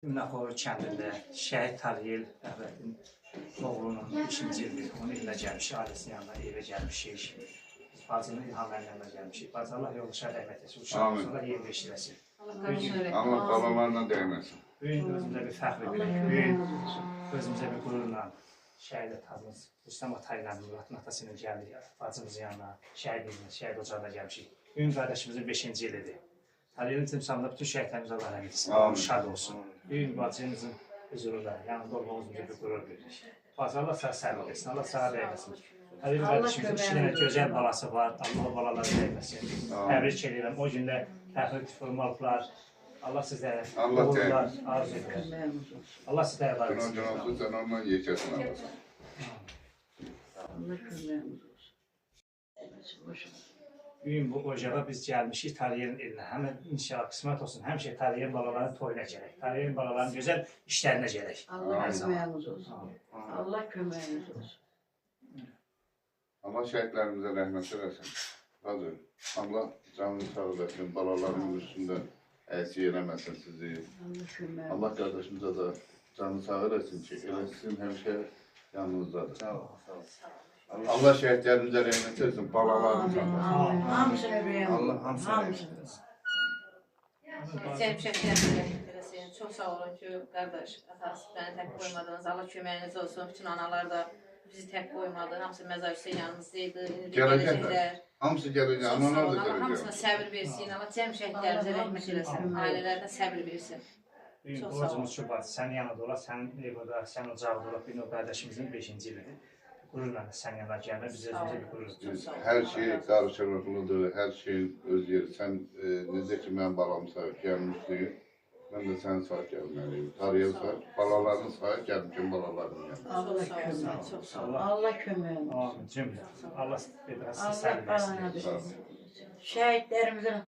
Minaxor kəndində şəhid Taliyel Əhmədin oğlunun 5-ci ildir. Onun evinə gəlmişik, ailəsinin yanına evə gəlmişik. Bacının İlham əllərinə gəlmişik. Bacı Allah yolu şəhid rəhmət etsin. Uşaq sonra yerdə işləsin. Allah balalarına dəyməsin. Bugün özümüzə bir fəxr edirik. Bugün özümüzə bir qürurla şəhid atamız Rüstəm Atayla Muratın atasının gəldik. Bacımızın yanına, şəhid ocağına gəlmişik. Bugün qardaşımızın 5-ci ilidir. Taliyelin timsalında bütün şəhidlərimiz Allah rəhmət etsin. Şad olsun. Bugün bacımızın huzurunda, yanında olmamızın bir qürur veririk. Bacı Allah sağ səbir etsin, Allah sağ dəyməsin. Taliyel qardaşımızın 2 dənə gözəl balası var, Allah balaları dəyməsin. Təbrik edirəm. O gündə təxrik formalıqlar, Allah sizlərə uğurlar arzu edir. Allah sizlərə var etsin. Günah sən ondan yekəsin alasın. Allah köməyimiz olsun. Bugün bu ocağa biz gəlmişik Taliyelin elinə. Həmin inşallah qismət olsun. Həmişə Taliyelin balalarının toyuna gələk. Taliyelin balalarının gözəl işlərinə gələk. Allah köməyimiz olsun. Allah köməyimiz olsun. Allah şəhidlərimizə rəhmət eləsin. Hacı, Allah canını sağ eləsin, balaların üstündə əksik eləməsin sizi. Allah qardaşımıza da canını sağ eləsin ki, elə sizin həmişə yanınızdadır. Sağ ol, sağ ol. Allah şəhidlərimizə rəhmət etsin, balalarımıza. Hamısını rəhmət Allah hamısına rəhmət etsin. Cəmşəklər çox sağ olun ki, qardaş, atası bəni tək qoymadınız. Allah köməyiniz olsun. Bütün analar da bizi tək qoymadı. Hamısı məzar Hüseyin yanımızdaydı. Gələcəklər. Hamısı gələcək, Çox sağ analar olun. da Allah hamısına gələcək. səbir versin. Allah cəmşəklərimizə rəhmət eləsin. Ailələrinə səbir versin. Bugün Çox sağ ol. borcumuz çok var. Sənin yanında ola, sənin evində, sənin ocağında ola. Bugün o qardaşımızın 5-ci ilidir. Qürurla da sənin yanına gəlmə, biz özümüzə bir qürur. Hər şey qarşılıqlıdır, hər şey öz yeri. Sən necə ki, mən balamı sahib gəlmişdim, mən də səni sahib gəlməliyim. Tariyel sahib, balalarını sahib gəlmişim balalarının yanına. Allah köməyimiz olsun. Allah köməyimiz olsun. Amin, cümlə. Allah bir daha sizi Allah səbir versin. bana versin. Şəhidlərimizin